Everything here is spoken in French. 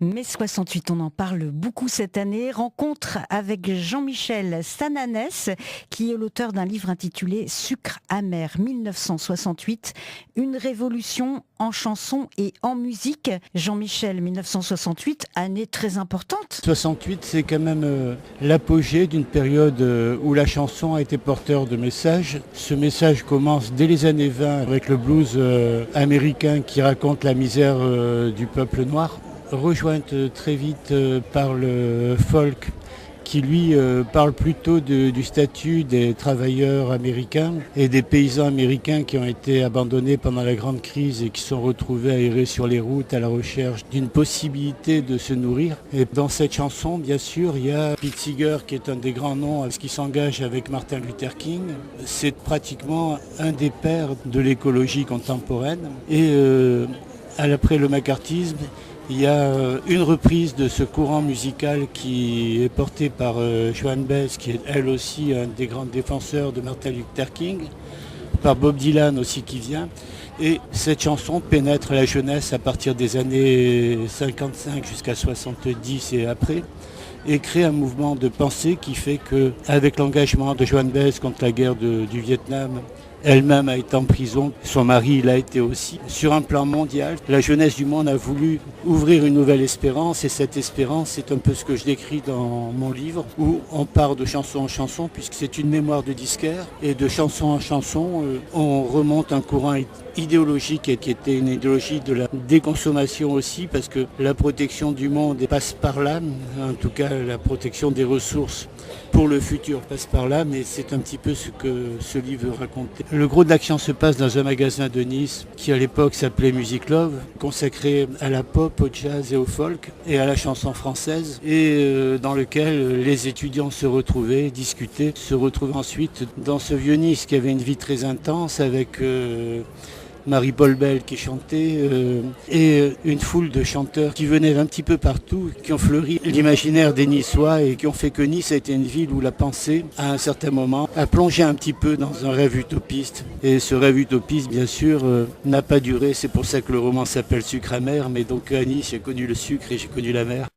Mai 68, on en parle beaucoup cette année. Rencontre avec Jean-Michel Sananès, qui est l'auteur d'un livre intitulé Sucre amer 1968, une révolution en chanson et en musique. Jean-Michel, 1968, année très importante. 68, c'est quand même l'apogée d'une période où la chanson a été porteur de messages. Ce message commence dès les années 20 avec le blues américain qui raconte la misère du peuple noir, rejointe très vite par le folk qui lui parle plutôt du statut des travailleurs américains et des paysans américains qui ont été abandonnés pendant la grande crise et qui sont retrouvés à errer sur les routes à la recherche d'une possibilité de se nourrir. Et dans cette chanson, bien sûr, il y a Pete Seeger qui est un des grands noms qui s'engage avec Martin Luther King. C'est pratiquement un des pères de l'écologie contemporaine. Et après le macartisme, il y a une reprise de ce courant musical qui est porté par Joan Baez, qui est elle aussi un des grands défenseurs de Martin Luther King, par Bob Dylan aussi qui vient. Et cette chanson pénètre la jeunesse à partir des années 55 jusqu'à 70 et après, et crée un mouvement de pensée qui fait qu'avec l'engagement de Joan Baez contre la guerre du Vietnam, elle-même a été en prison, son mari l'a été aussi. Sur un plan mondial, la jeunesse du monde a voulu ouvrir une nouvelle espérance et cette espérance, c'est un peu ce que je décris dans mon livre où on part de chanson en chanson puisque c'est une mémoire de disquaire et de chanson en chanson, on remonte un courant idéologique qui était une idéologie de la déconsommation aussi parce que la protection du monde passe par là, en tout cas la protection des ressources pour le futur passe par là, mais c'est un petit peu ce que ce livre racontait. Le gros de l'action se passe dans un magasin de Nice qui à l'époque s'appelait Music Love, consacré à la pop, au jazz et au folk et à la chanson française et dans lequel les étudiants se retrouvaient, discutaient, se retrouvaient ensuite dans ce vieux Nice qui avait une vie très intense avec Marie-Paul Bell qui chantait et une foule de chanteurs qui venaient d'un petit peu partout, qui ont fleuri l'imaginaire des Niçois et qui ont fait que Nice a été une ville où la pensée, à un certain moment, a plongé un petit peu dans un rêve utopiste. Et ce rêve utopiste, bien sûr, n'a pas duré. C'est pour ça que le roman s'appelle Sucre amer. Mais donc à Nice, j'ai connu le sucre et j'ai connu la mer.